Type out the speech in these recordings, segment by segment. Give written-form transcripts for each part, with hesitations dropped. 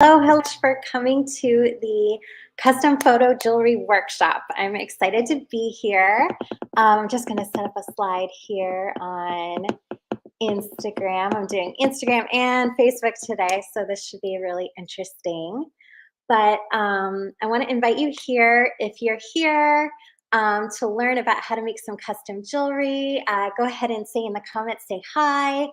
Hello for coming to the custom photo jewelry workshop. I'm excited to be here. I'm just going to set up a slide here on Instagram. I'm doing Instagram and Facebook today, so this should be really interesting. But I want to invite you here. If you're here to learn about how to make some custom jewelry, go ahead and say in the comments, say hi.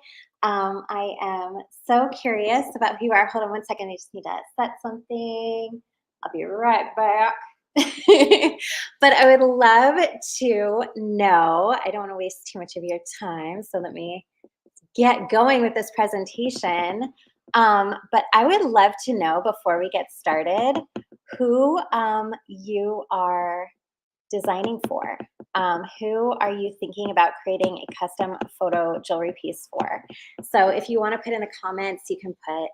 I am so curious about who you are. Hold on one second. I just need to set something. I'll be right back. But I would love to know. I don't want to waste too much of your time. So let me get going with this presentation. But I would love to know before we get started who you are designing for. Who are you thinking about creating a custom photo jewelry piece for? So if you want to put in the comments, you can put,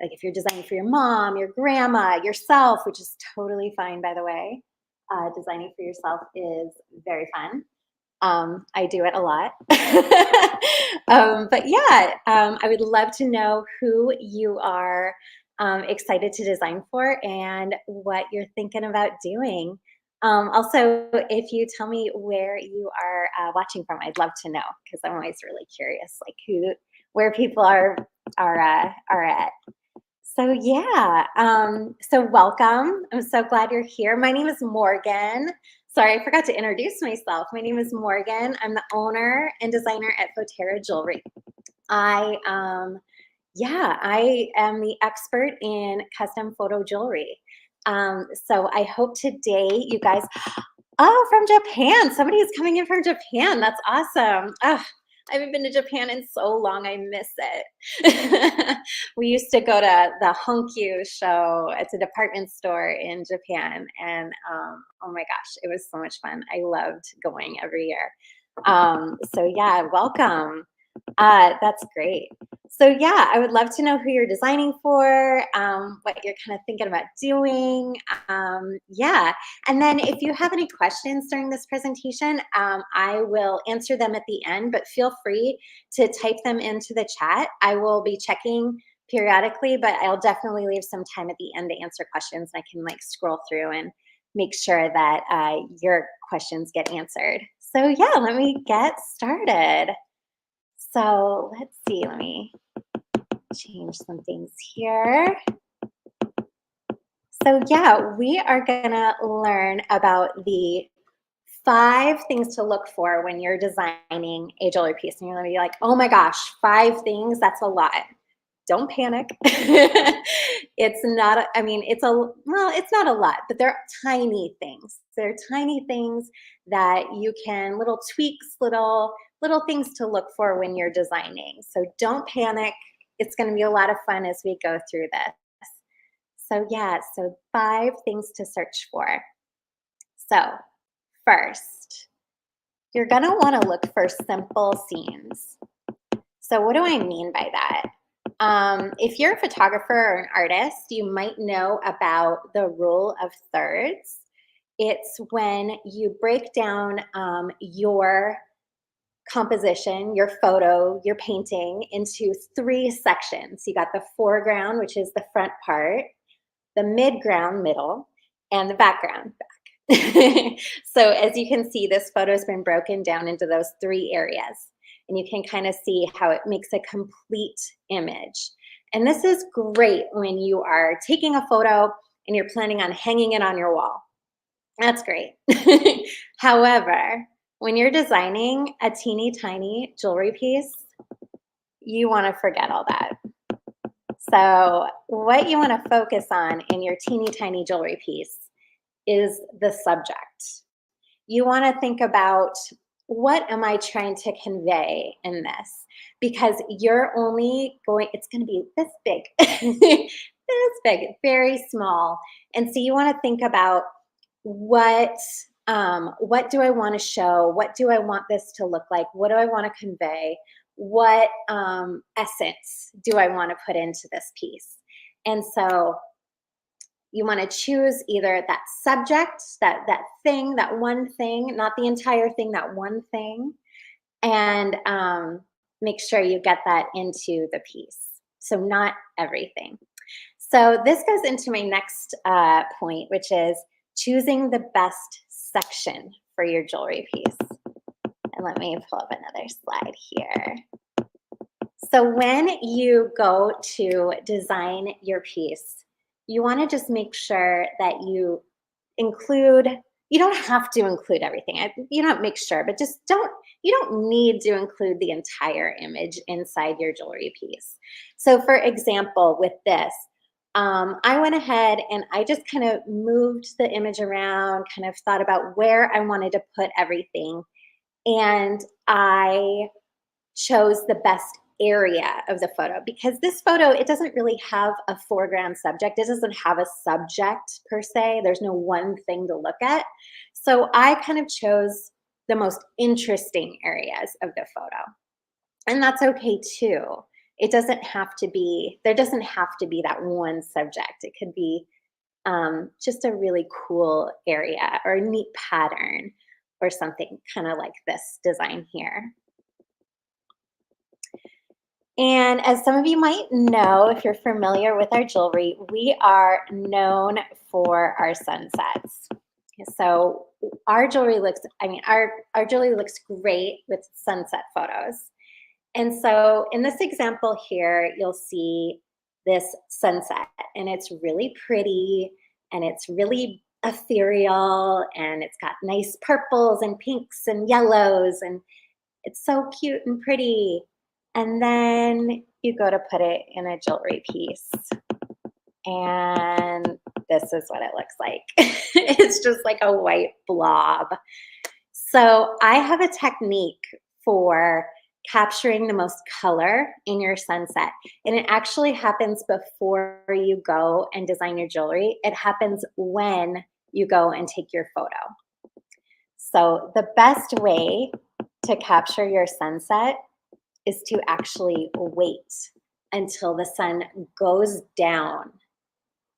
like, if you're designing for your mom, your grandma, yourself, which is totally fine, by the way. Designing for yourself is very fun. I do it a lot. But yeah, I would love to know who you are excited to design for and what you're thinking about doing. Also, if you tell me where you are watching from, I'd love to know because I'm always really curious, like where people are at. So yeah, so welcome. I'm so glad you're here. My name is Morgan. Sorry, I forgot to introduce myself. My name is Morgan. I'm the owner and designer at Foterra Jewelry. I am the expert in custom photo jewelry. So I hope today you guys, oh, from Japan. Somebody is coming in from Japan. That's awesome. Oh, I haven't been to Japan in so long. I miss it. We used to go to the Honkyu show. It's a department store in Japan. And oh my gosh, it was so much fun. I loved going every year. So yeah, welcome. That's great. So yeah, I would love to know who you're designing for, what you're kind of thinking about doing. Yeah, and then if you have any questions during this presentation, I will answer them at the end, but feel free to type them into the chat. I will be checking periodically, but I'll definitely leave some time at the end to answer questions. I can like scroll through and make sure that your questions get answered. So yeah, let me get started. So let's see, let me change some things here. So yeah, we are gonna learn about the 5 things to look for when you're designing a jewelry piece. And you're gonna be like, oh my gosh, 5 things, that's a lot. Don't panic. It's not, it's not a lot, but they're tiny things. They're tiny things that you can, little tweaks, little things to look for when you're designing. So don't panic. It's going to be a lot of fun as we go through this. So yeah, so 5 things to search for. So first, you're going to want to look for simple scenes. So what do I mean by that? If you're a photographer or an artist, you might know about the rule of thirds. It's when you break down your composition, your photo, your painting into 3 sections. You got the foreground, which is the front part, the midground, middle, and the background, back. So as you can see, this photo has been broken down into those 3 areas. And you can kind of see how it makes a complete image. And this is great when you are taking a photo and you're planning on hanging it on your wall. That's great. However, when you're designing a teeny tiny jewelry piece, you want to forget all that. So what you want to focus on in your teeny tiny jewelry piece is the subject. You want to think about, what am I trying to convey in this? Because you're only going, it's going to be this big, this big, very small. And so you want to think about what do I want to show? What do I want this to look like? What do I want to convey? What essence do I want to put into this piece? And so you want to choose either that subject, that thing, that one thing, not the entire thing, that one thing, and make sure you get that into the piece. So not everything. So this goes into my next point, which is choosing the best section for your jewelry piece. And let me pull up another slide here. So when you go to design your piece, you want to just make sure that you include, you don't have to include everything. You don't make sure, but just you don't need to include the entire image inside your jewelry piece. So for example, with this, I went ahead and I just kind of moved the image around, kind of thought about where I wanted to put everything. And I chose the best area of the photo because this photo, it doesn't really have a foreground subject. It doesn't have a subject per se. There's no one thing to look at. So I kind of chose the most interesting areas of the photo. And that's okay too. It doesn't have to be, there doesn't have to be that one subject. It could be just a really cool area or a neat pattern or something kind of like this design here. And as some of you might know, if you're familiar with our jewelry, we are known for our sunsets. So our jewelry looks, our jewelry looks great with sunset photos. And so in this example here, you'll see this sunset and it's really pretty and it's really ethereal and it's got nice purples and pinks and yellows and it's so cute and pretty. And then you go to put it in a jewelry piece. And this is what it looks like. It's just like a white blob. So I have a technique for capturing the most color in your sunset. And it actually happens before you go and design your jewelry. It happens when you go and take your photo. So the best way to capture your sunset is to actually wait until the sun goes down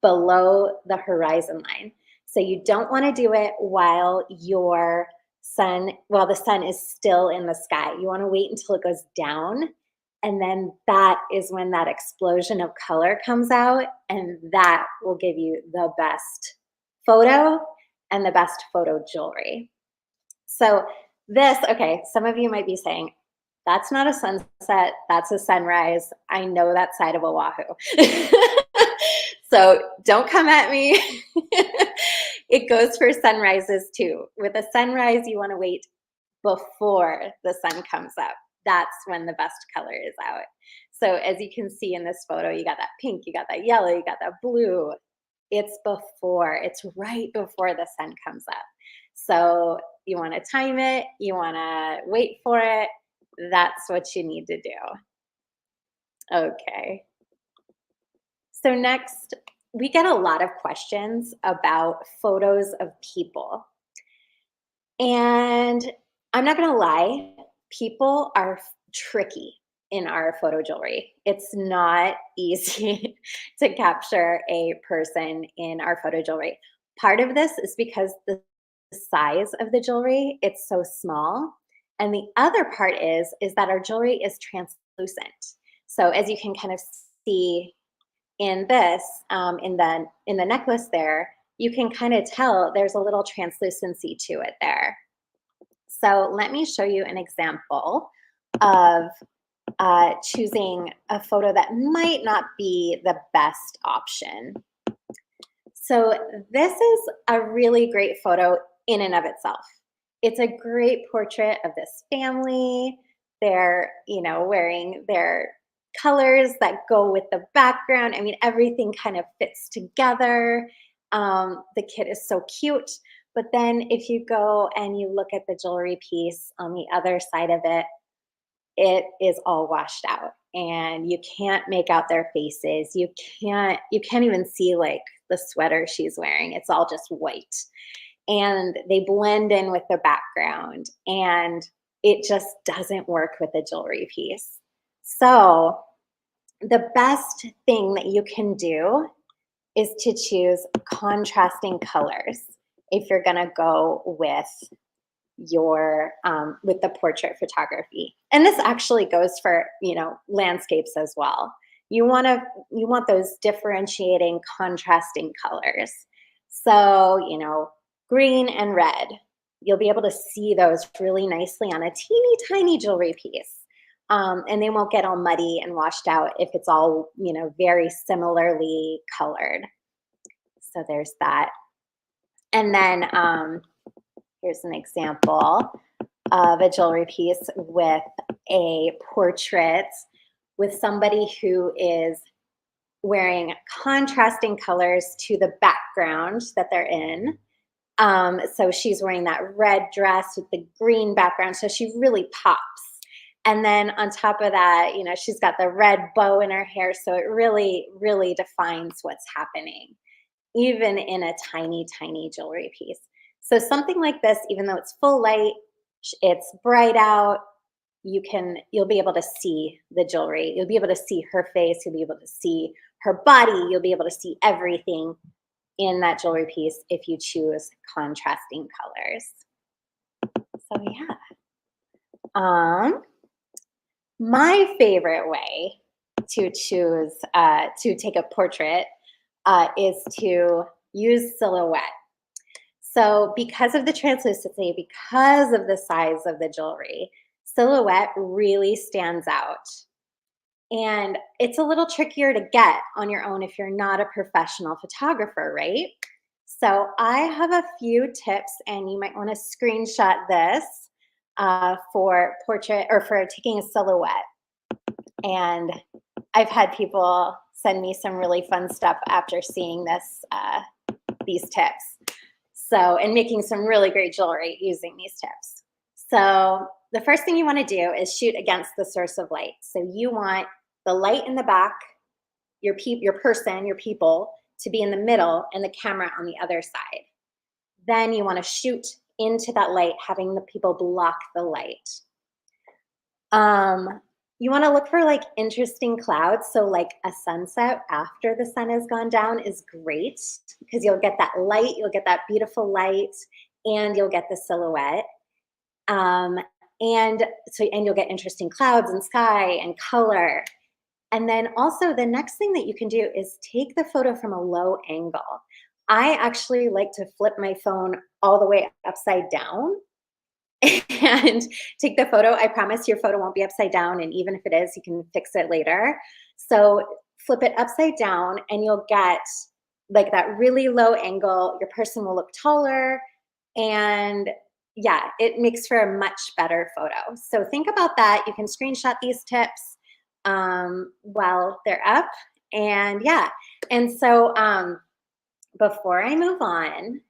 below the horizon line. So you don't want to do it while the sun is still in the sky. You want to wait until it goes down. And then that is when that explosion of color comes out. And that will give you the best photo and the best photo jewelry. So this, okay, some of you might be saying, that's not a sunset, that's a sunrise. I know that side of Oahu. So don't come at me. It goes for sunrises too. With a sunrise, you want to wait before the sun comes up. That's when the best color is out. So as you can see in this photo, you got that pink, you got that yellow, you got that blue. It's right before the sun comes up. So you want to time it, you want to wait for it. That's what you need to do. Okay. So next, we get a lot of questions about photos of people. And I'm not going to lie, people are tricky in our photo jewelry. It's not easy to capture a person in our photo jewelry. Part of this is because the size of the jewelry, it's so small. And the other part is that our jewelry is translucent. So as you can kind of see in this, in the necklace there, you can kind of tell there's a little translucency to it there. So let me show you an example of choosing a photo that might not be the best option. So this is a really great photo in and of itself. It's a great portrait of this family. They're, wearing their colors that go with the background. I mean, everything kind of fits together. The kid is so cute. But then if you go and you look at the jewelry piece on the other side of it, it is all washed out and you can't make out their faces. You can't even see like the sweater she's wearing. It's all just white. And they blend in with the background and it just doesn't work with a jewelry piece. So the best thing that you can do is to choose contrasting colors if you're gonna go with the portrait photography. And this actually goes for, landscapes as well. you want those differentiating, contrasting colors. So, you know, green and red, you'll be able to see those really nicely on a teeny tiny jewelry piece. And they won't get all muddy and washed out if it's all, you know, very similarly colored. So there's that. And then here's an example of a jewelry piece with a portrait with somebody who is wearing contrasting colors to the background that they're in. So she's wearing that red dress with the green background, so she really pops. And then on top of that, you know, she's got the red bow in her hair, so it really, really defines what's happening, even in a tiny, tiny jewelry piece. So something like this, even though it's full light, it's bright out, you'll be able to see the jewelry. You'll be able to see her face. You'll be able to see her body. You'll be able to see everything in that jewelry piece if you choose contrasting colors. So yeah. My favorite way to choose to take a portrait is to use silhouette. So because of the translucency, because of the size of the jewelry, silhouette really stands out. And it's a little trickier to get on your own if you're not a professional photographer, right? So I have a few tips, and you might want to screenshot this for portrait or for taking a silhouette. And I've had people send me some really fun stuff after seeing these tips. So, and making some really great jewelry using these tips. So the first thing you want to do is shoot against the source of light. So you want the light in the back, your people, to be in the middle and the camera on the other side. Then you want to shoot into that light, having the people block the light. You want to look for like interesting clouds. So like a sunset after the sun has gone down is great because you'll get that light, you'll get that beautiful light, and you'll get the silhouette. And you'll get interesting clouds and sky and color. And then also the next thing that you can do is take the photo from a low angle. I actually like to flip my phone all the way upside down and take the photo. I promise your photo won't be upside down, and even if it is, you can fix it later. So flip it upside down and you'll get like that really low angle. Your person will look taller, and yeah, it makes for a much better photo. So think about that. You can screenshot these tips while they're up. And yeah, and so before I move on,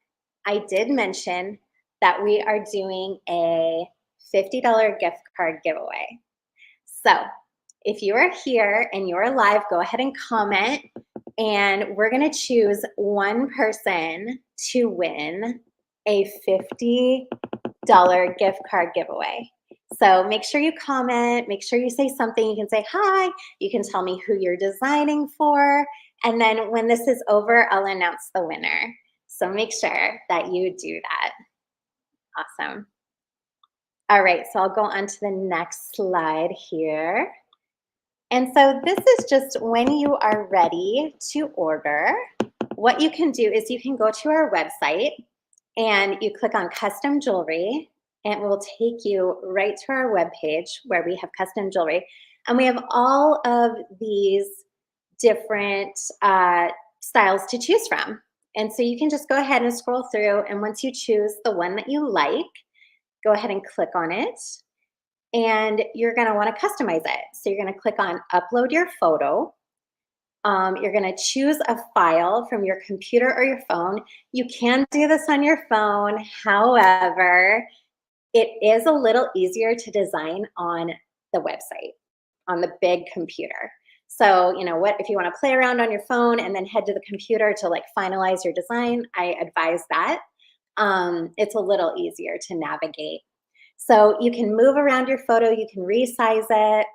I did mention that we are doing a $50 gift card giveaway. So if you are here and you're live, go ahead and comment, and we're going to choose one person to win a $50 gift card giveaway. So make sure you comment, make sure you say something. You can say hi, you can tell me who you're designing for, and then when this is over, I'll announce the winner. So make sure that you do that. Awesome. All right, so I'll go on to the next slide here. And so this is just when you are ready to order, what you can do is you can go to our website and you click on custom jewelry, and it will take you right to our webpage where we have custom jewelry. And we have all of these different styles to choose from. And so you can just go ahead and scroll through, and once you choose the one that you like, go ahead and click on it. And you're gonna wanna customize it. So you're gonna click on upload your photo. You're gonna choose a file from your computer or your phone. You can do this on your phone. However, it is a little easier to design on the website, on the big computer. So, you know what, if you want to play around on your phone and then head to the computer to like finalize your design, I advise that. It's a little easier to navigate. So you can move around your photo, you can resize it.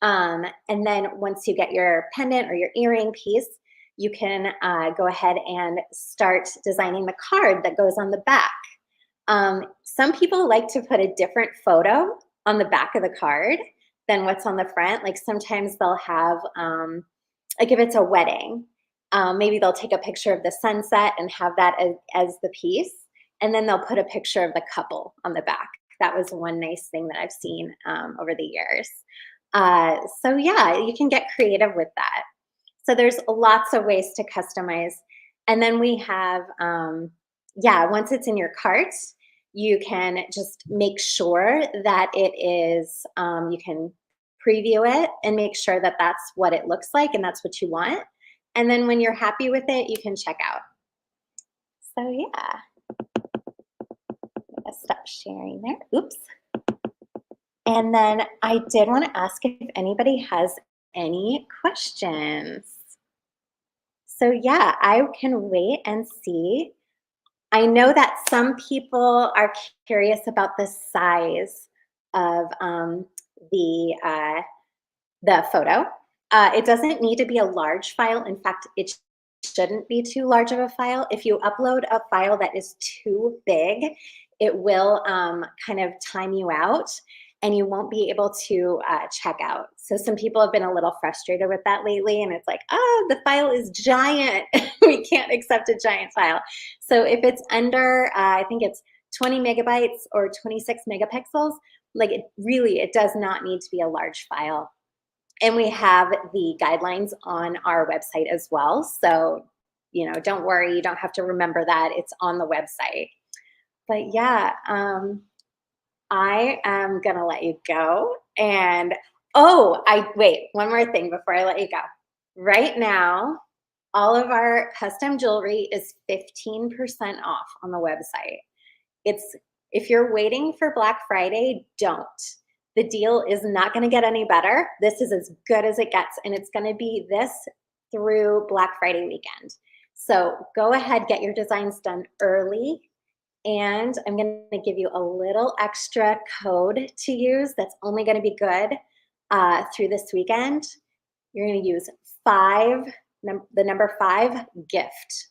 And then once you get your pendant or your earring piece, you can go ahead and start designing the card that goes on the back. Some people like to put a different photo on the back of the card than what's on the front. Like sometimes they'll have, like if it's a wedding, maybe they'll take a picture of the sunset and have that as the piece. And then they'll put a picture of the couple on the back. That was one nice thing that I've seen over the years. So yeah, you can get creative with that. So there's lots of ways to customize. And then we have, yeah, once it's in your cart, you can just make sure that it is, you can preview it and make sure that that's what it looks like and that's what you want. And then when you're happy with it, you can check out. So yeah, I'm gonna stop sharing there. Oops. And then I did want to ask if anybody has any questions. So yeah, I can wait and see. I know that some people are curious about the size of the photo. It doesn't need to be a large file. In fact, it shouldn't be too large of a file. If you upload a file that is too big, it will kind of time you out and you won't be able to check out. So some people have been a little frustrated with that lately, and it's like, oh, the file is giant. We can't accept a giant file. So if it's under, I think it's 20 megabytes or 26 megapixels, like it does not need to be a large file. And we have the guidelines on our website as well. So, don't worry, you don't have to remember that. It's on the website. But yeah, I am gonna let you go. And wait, one more thing before I let you go. Right now, all of our custom jewelry is 15% off on the website. If you're waiting for Black Friday, don't. The deal is not going to get any better. This is as good as it gets, and it's going to be this through Black Friday weekend. So go ahead, get your designs done early, and I'm going to give you a little extra code to use that's only going to be good through this weekend. You're going to use the number 5 gift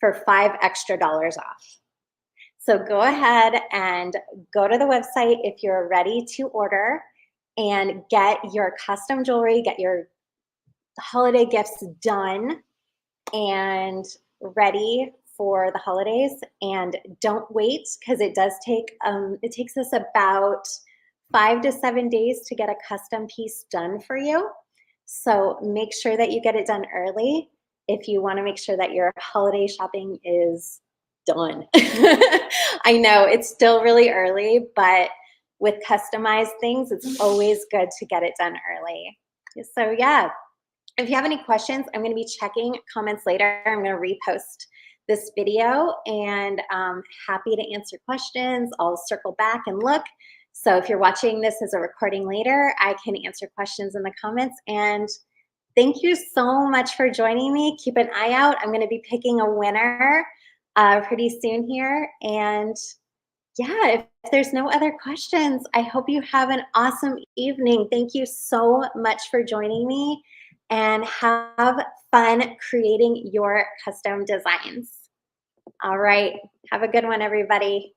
for $5 extra off. So go ahead and go to the website if you're ready to order and get your custom jewelry, get your holiday gifts done and ready for the holidays. And don't wait, because it takes us about 5 to 7 days to get a custom piece done for you. So make sure that you get it done early if you want to make sure that your holiday shopping is done. I know it's still really early, but with customized things, it's always good to get it done early. So yeah, if you have any questions, I'm going to be checking comments later. I'm going to repost this video, and I'm happy to answer questions. I'll circle back and look. So if you're watching this as a recording later, I can answer questions in the comments. And thank you so much for joining me. Keep an eye out. I'm going to be picking a winner pretty soon here. And yeah, if there's no other questions, I hope you have an awesome evening. Thank you so much for joining me, and have fun creating your custom designs. All right, have a good one, everybody.